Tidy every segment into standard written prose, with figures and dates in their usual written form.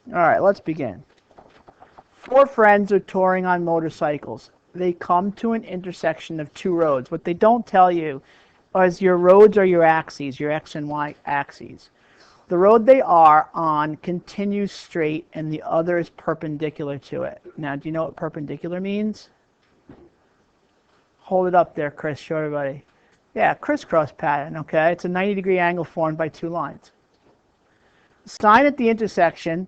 All right, let's begin. Four friends are touring on motorcycles. They come to an intersection of two roads. What they don't tell you is your roads are your axes, your X and Y axes. The road they are on continues straight and the other is perpendicular to it. Now, do you know what perpendicular means? Hold it up there, Chris. Show everybody. Yeah, crisscross pattern, okay? It's a 90-degree angle formed by two lines. Sign at the intersection,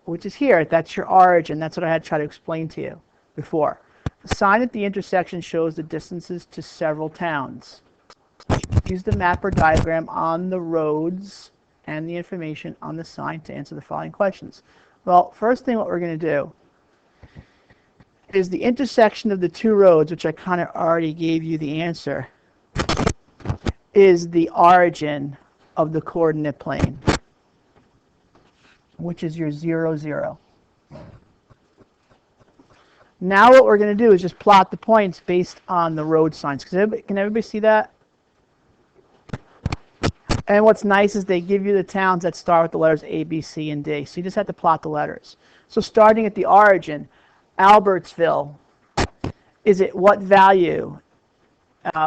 which is here, that's your origin. That's what I had to try to explain to you before. The sign at the intersection shows the distances to several towns. Use the map or diagram on the roads and the information on the sign to answer the following questions. Well, first thing what we're going to do is the intersection of the two roads, which I kind of already gave you the answer, is the origin of the coordinate plane, which is your 0, 0. Now what we're going to do is just plot the points based on the road signs. Can everybody see that? And what's nice is they give you the towns that start with the letters A, B, C, and D. So you just have to plot the letters. So starting at the origin, Albertsville is at what value?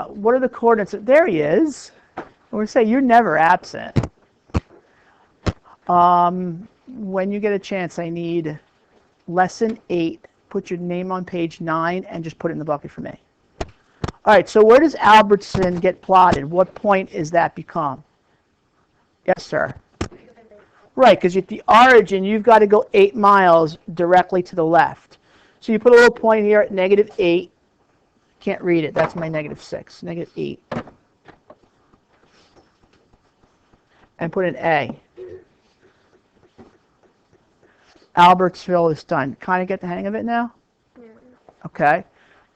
What are the coordinates? There he is. We're going to say you're never absent. When you get a chance, I need lesson 8. Put your name on page 9 and just put it in the bucket for me. All right, so where does Albertson get plotted? What point is that become? Yes, sir. Right, because at the origin, you've got to go 8 miles directly to the left. So you put a little point here at -8. Can't read it. That's my -6. -8. And put an A. Albertsville is done. Kind of get the hang of it now? Yeah. Okay.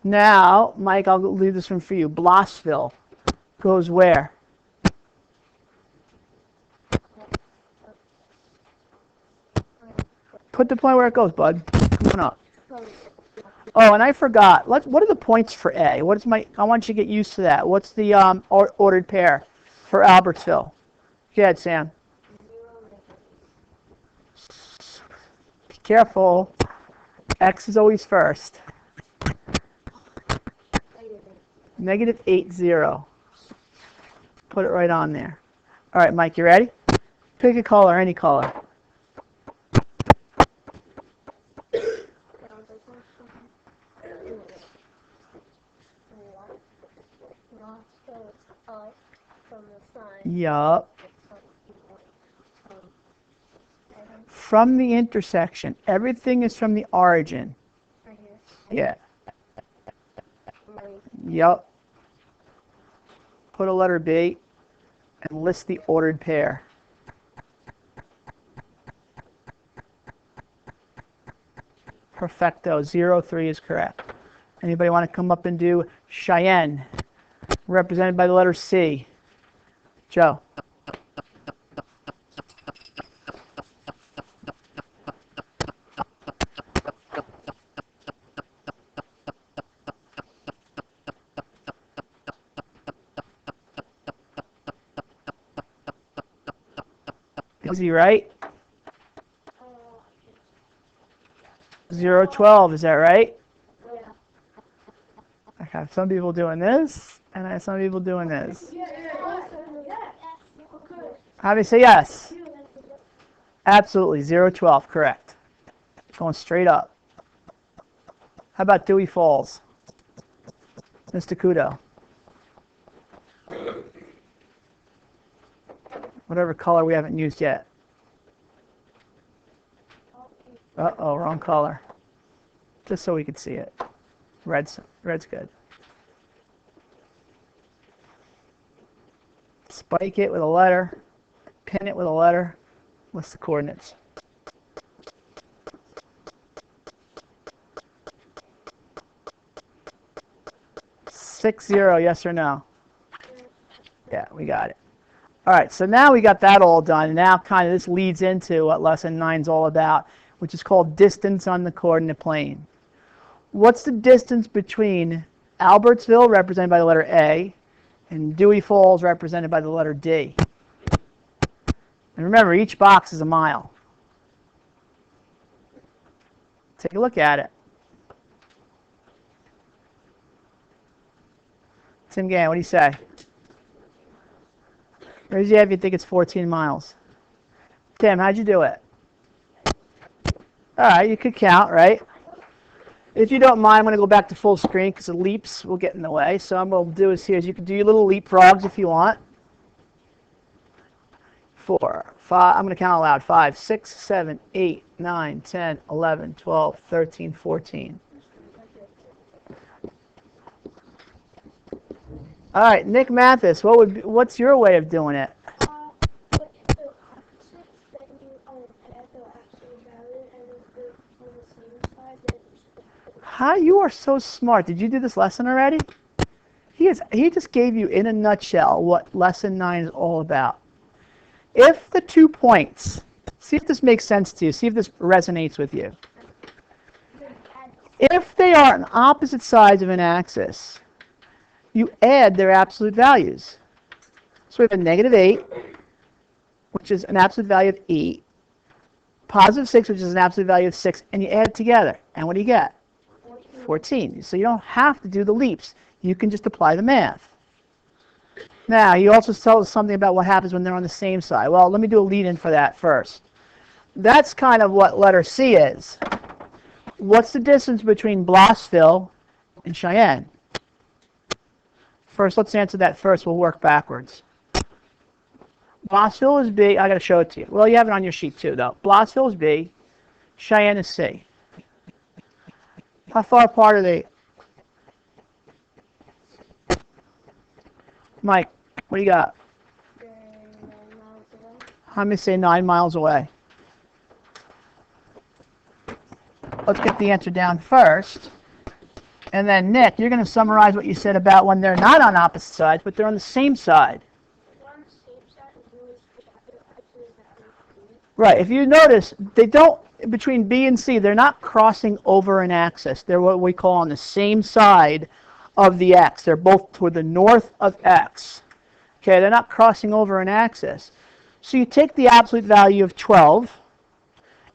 Now, Mike, I'll leave this one for you. Blossville goes where? Put the point where it goes, bud. Come on up. Oh, and I forgot. What are the points for A? What is I want you to get used to that. What's the ordered pair for Albertsville? Go ahead, Sam. Be careful. X is always first. -8, 0. Put it right on there. All right, Mike, you ready? Pick a color, any color. Yup. From the intersection. Everything is from the origin. Yeah. Yup. Put a letter B and list the ordered pair. Perfecto. 0, 3 is correct. Anybody want to come up and do Cheyenne, represented by the letter C? Joe. Is he right? 0, 12, is that right? I have some people doing this, and I have some people doing this. How do you say yes? Absolutely, 0, 12, correct. Going straight up. How about Dewey Falls? Mr. Kudo. Whatever color we haven't used yet. Uh-oh, wrong color. Just so we could see it. Red's good. Spike it with a letter. Pin it with a letter. What's the coordinates? 6, 0, yes or no? Yeah, we got it. All right, so now we got that all done. Now kind of this leads into what lesson 9 is all about, which is called distance on the coordinate plane. What's the distance between Albertsville, represented by the letter A, and Dewey Falls, represented by the letter D? And remember, each box is a mile. Take a look at it. Tim Gann, what do you say? Raise your hand if you think it's 14 miles. Tim, how'd you do it? All right, you could count, right? If you don't mind, I'm going to go back to full screen because the leaps will get in the way. So what I'll do is here is you can do your little leapfrogs if you want. 4, 5, I'm going to count aloud. 5, 6, 7, 8, 9, 10, 11, 12, 13, 14. All right, Nick Mathis, what's your way of doing it? How you are so smart. Did you do this lesson already? He just gave you in a nutshell what lesson 9 is all about. If the 2 points, see if this makes sense to you, see if this resonates with you. If they are on opposite sides of an axis, you add their absolute values. So we have a negative 8, which is an absolute value of 8, positive 6, which is an absolute value of 6, and you add it together. And what do you get? 14. So you don't have to do the leaps. You can just apply the math. Now, he also tells us something about what happens when they're on the same side. Well, let me do a lead-in for that first. That's kind of what letter C is. What's the distance between Blossville and Cheyenne? First, let's answer that first. We'll work backwards. Blossville is B. I got to show it to you. Well, you have it on your sheet too, though. Blossville is B. Cheyenne is C. How far apart are they? Mike, what do you got? 9 miles away. I'm going to say 9 miles away. Let's get the answer down first. And then, Nick, you're going to summarize what you said about when they're not on opposite sides, but they're on the same side. On the same side, you always actually Right. If you notice, they don't, between B and C, they're not crossing over an axis. They're what we call on the same side of the X. They're both toward the north of X. Okay, they're not crossing over an axis. So you take the absolute value of 12,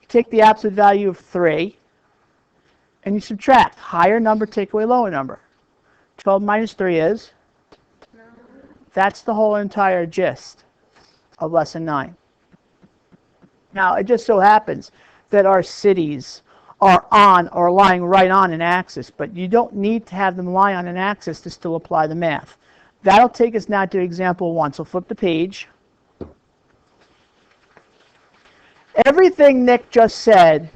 you take the absolute value of 3, and you subtract. Higher number, take away lower number. 12 minus 3 is? 9. That's the whole entire gist of lesson 9. Now, it just so happens that our cities are on or lying right on an axis, but you don't need to have them lie on an axis to still apply the math. That'll take us now to example 1. So flip the page. Everything Nick just said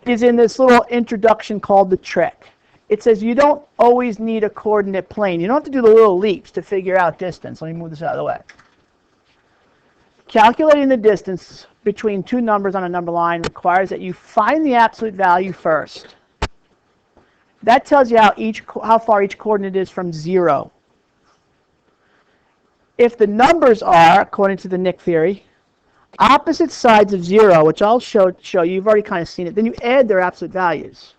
is in this little introduction called the trick. It says you don't always need a coordinate plane. You don't have to do the little leaps to figure out distance. Let me move this out of the way. Calculating the distance between 2 numbers on a number line requires that you find the absolute value first. That tells you how far each coordinate is from 0. If the numbers are, according to the Nick theory, opposite sides of 0, which I'll show you, you've already kind of seen it, then you add their absolute values.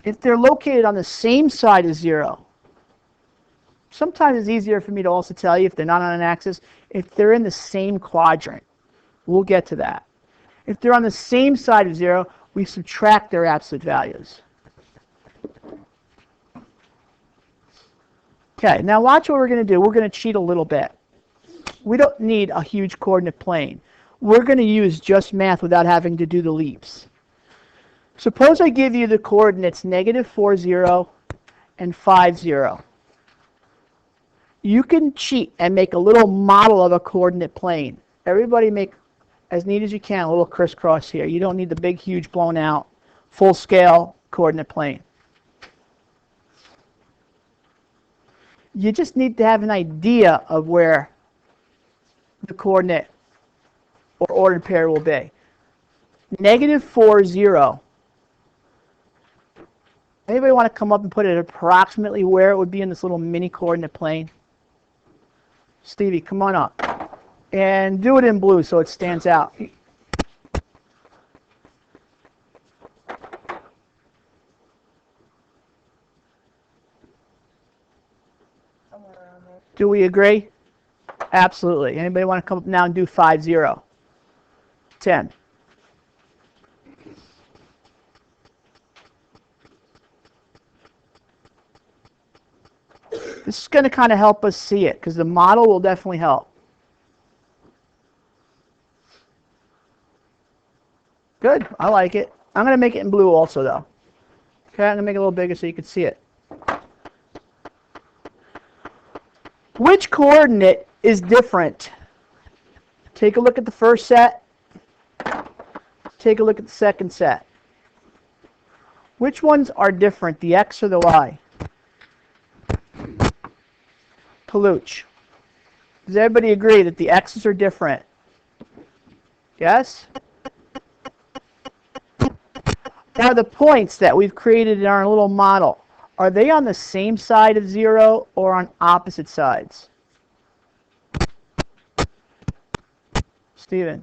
If they're located on the same side as 0, sometimes it's easier for me to also tell you if they're not on an axis, if they're in the same quadrant. We'll get to that. If they're on the same side of 0, we subtract their absolute values. Okay, now watch what we're going to do. We're going to cheat a little bit. We don't need a huge coordinate plane. We're going to use just math without having to do the leaps. Suppose I give you the coordinates -4, 0, and 5, 0. You can cheat and make a little model of a coordinate plane. Everybody make, as neat as you can, a little crisscross here. You don't need the big, huge, blown out, full-scale coordinate plane. You just need to have an idea of where the coordinate or ordered pair will be. -4, 0. Anybody want to come up and put it approximately where it would be in this little mini coordinate plane? Stevie, come on up. And do it in blue so it stands out. Do we agree? Absolutely. Anybody want to come up now and do 5, 0? 10. This is going to kind of help us see it, because the model will definitely help. Good, I like it. I'm going to make it in blue also, though. Okay, I'm going to make it a little bigger so you can see it. Which coordinate is different? Take a look at the first set. Take a look at the second set. Which ones are different, the x or the y? Kaluch. Does everybody agree that the x's are different? Yes? Now the points that we've created in our little model, are they on the same side of 0 or on opposite sides? Steven?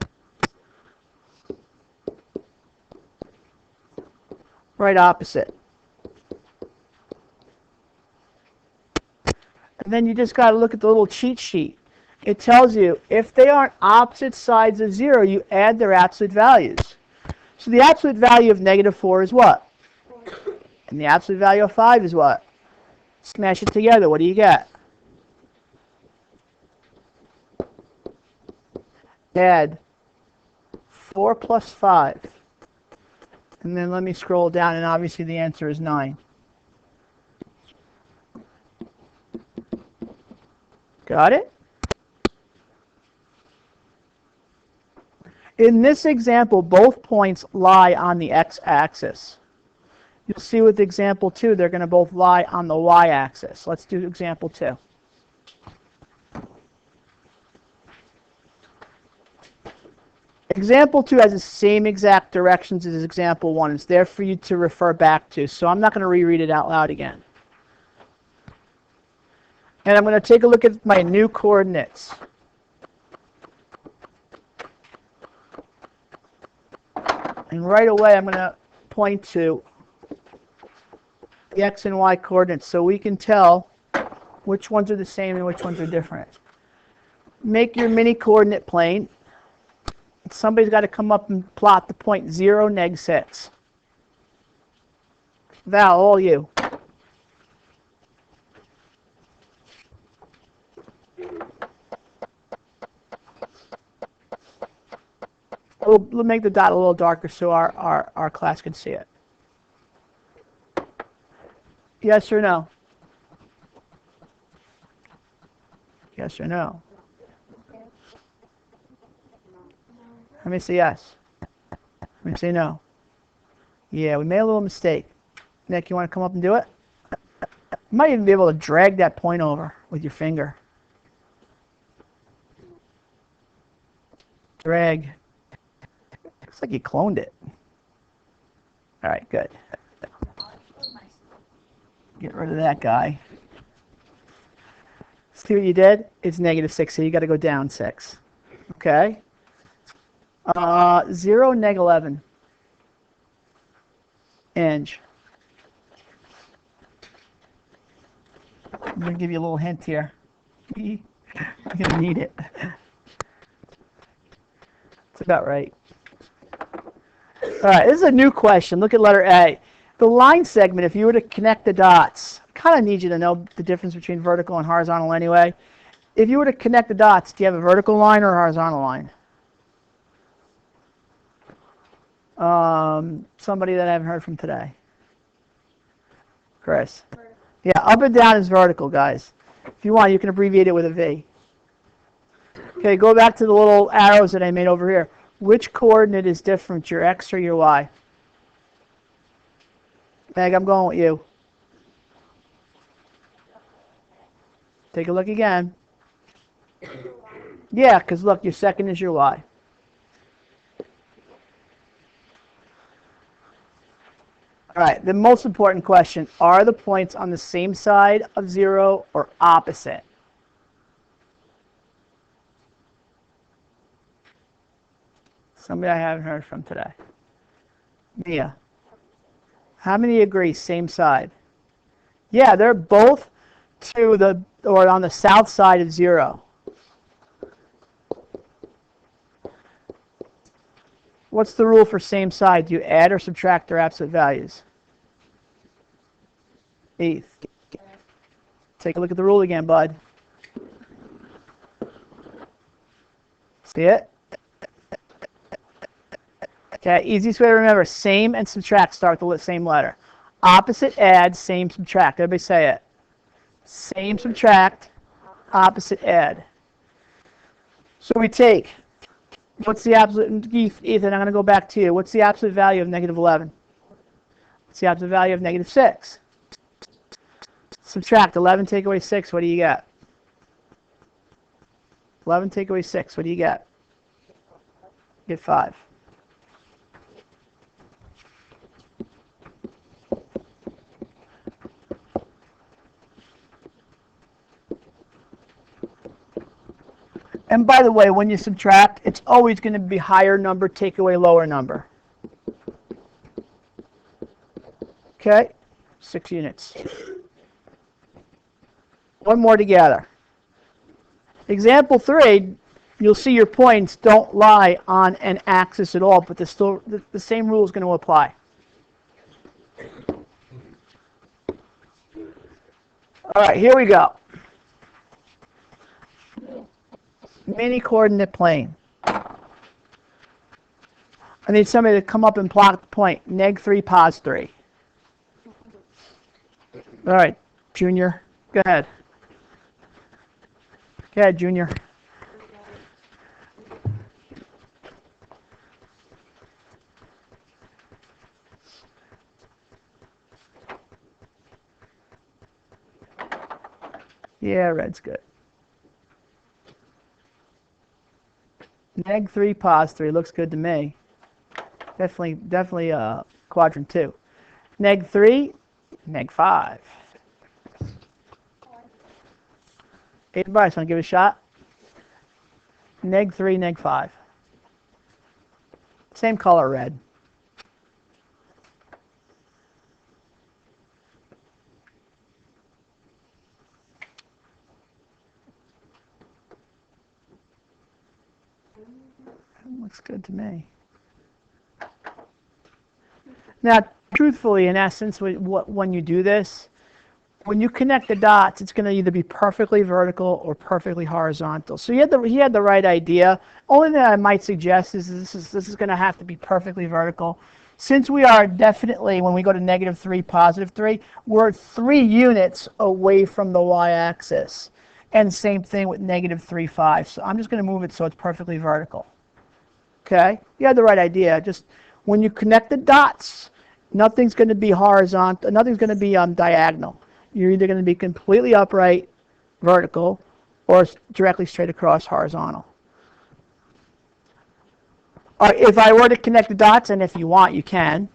Right opposite. And then you just got to look at the little cheat sheet. It tells you if they aren't opposite sides of 0, you add their absolute values. So the absolute value of -4 is what? And the absolute value of 5 is what? Smash it together. What do you get? Add 4 plus 5. And then let me scroll down, and obviously the answer is 9. Got it? In this example, both points lie on the x-axis. You'll see with example 2, they're going to both lie on the y-axis. Let's do example 2. Example 2 has the same exact directions as example 1. It's there for you to refer back to, so I'm not going to reread it out loud again. And I'm going to take a look at my new coordinates. And right away, I'm going to point to the x and y coordinates so we can tell which ones are the same and which ones are different. Make your mini coordinate plane. Somebody's got to come up and plot the point 0, -6. Val, all you. We'll make the dot a little darker so our class can see it. Yes or no? Yes or no? Let me say yes. Let me say no. Yeah, we made a little mistake. Nick, you want to come up and do it? You might even be able to drag that point over with your finger. Drag. Looks like you cloned it. All right, good. Get rid of that guy. See what you did? It's -6, so you got to go down 6. Okay? 0, -11 inch. I'm going to give you a little hint here. You're going to need it. It's about right. All right, this is a new question. Look at letter A. The line segment, if you were to connect the dots, I kind of need you to know the difference between vertical and horizontal anyway. If you were to connect the dots, do you have a vertical line or a horizontal line? Somebody that I haven't heard from today. Chris. Yeah, up and down is vertical, guys. If you want, you can abbreviate it with a V. Okay, go back to the little arrows that I made over here. Which coordinate is different, your x or your y? Meg, I'm going with you. Take a look again. Yeah, because look, your second is your y. All right, the most important question, are the points on the same side of 0 or opposite? Somebody I haven't heard from today. Mia. How many agree same side? Yeah, they're both to the, or on the south side of 0. What's the rule for same side? Do you add or subtract their absolute values? 1/8. Take a look at the rule again, bud. See it? Okay, easiest way to remember, same and subtract start with the same letter. Opposite, add, same, subtract. Everybody say it. Same, subtract, opposite, add. So we take, what's the absolute, Ethan, I'm going to go back to you. What's the absolute value of negative 11? What's the absolute value of negative 6? Subtract 11, take away 6, what do you get? 11 take away 6, what do you get? You get 5. And by the way, when you subtract, it's always going to be higher number, take away lower number. Okay? 6 units. One more together. Example 3, you'll see your points don't lie on an axis at all, but the same rule is going to apply. All right, here we go. Mini coordinate plane. I need somebody to come up and plot the point. Neg 3, pos 3. All right, Junior, go ahead. Go ahead, Junior. Yeah, red's good. Neg 3, pos 3 looks good to me. Definitely quadrant 2. Neg 3, neg 5. Everybody, want to give it a shot? Neg 3, neg 5. Same color, red. Looks good to me. Now, truthfully, in essence, when you do this, when you connect the dots, it's going to either be perfectly vertical or perfectly horizontal. So he had the right idea. Only thing I might suggest is this is going to have to be perfectly vertical. Since we are definitely, when we go to negative 3, positive 3, we're 3 units away from the y-axis. And same thing with negative 3, 5. So I'm just going to move it so it's perfectly vertical. Okay? You had the right idea. Just when you connect the dots, nothing's going to be horizontal, nothing's going to be diagonal. You're either going to be completely upright, vertical, or directly straight across, horizontal. If I were to connect the dots, and if you want, you can.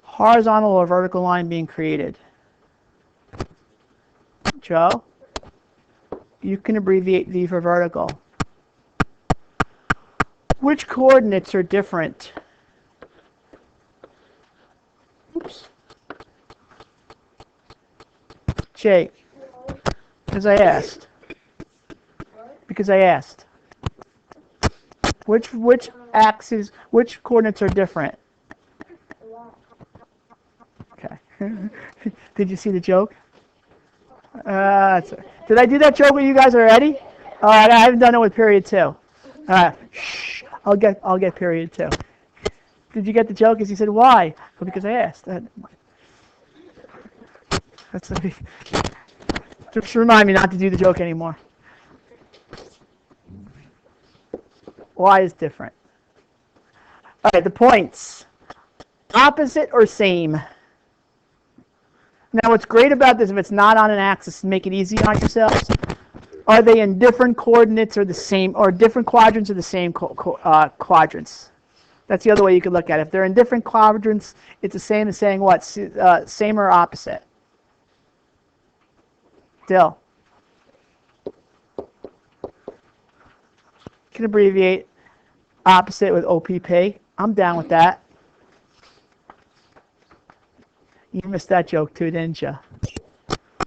Horizontal or vertical line being created. Joe, you can abbreviate V for vertical. Which coordinates are different? Oops. Jake, because I asked. Which axes, which coordinates are different? Okay. Did you see the joke? Did I do that joke with you guys already? I haven't done it with period 2. Shh. I'll get period 2. Did you get the joke? As he said, why? Well, because I asked. Just remind me not to do the joke anymore. Y is different. All right, the points. Opposite or same? Now, what's great about this, if it's not on an axis, make it easy on yourselves. Are they in different coordinates or the same, or different quadrants or the same quadrants? That's the other way you could look at it. If they're in different quadrants, it's the same as saying what? Same or opposite? Still. You can abbreviate opposite with OPP. I'm down with that. You missed that joke too, didn't you?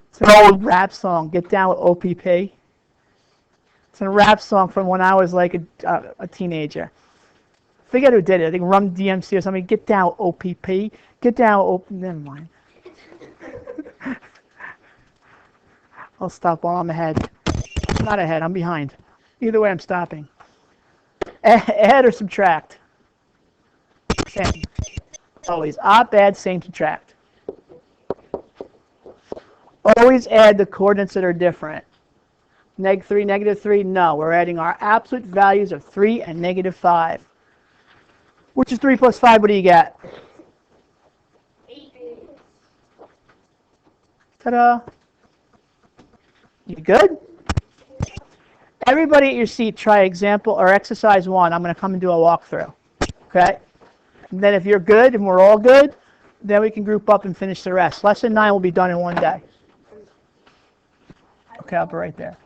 It's an old rap song. Get down with OPP. It's a rap song from when I was like a teenager. Forget who did it. I think Rum DMC or something. Get down with OPP. Get down with never mind. I'll stop while I'm ahead. I'm not ahead, I'm behind. Either way, I'm stopping. Add or subtract? Same. Always. Op, add, same, subtract. Always add the coordinates that are different. -3, -3, no. We're adding our absolute values of 3 and -5. Which is 3 plus 5? What do you get? 8. Ta-da. You good? Everybody at your seat, try example or exercise 1. I'm going to come and do a walkthrough. Okay? And then if you're good and we're all good, then we can group up and finish the rest. Lesson 9 will be done in one day. Okay, I'll be right there.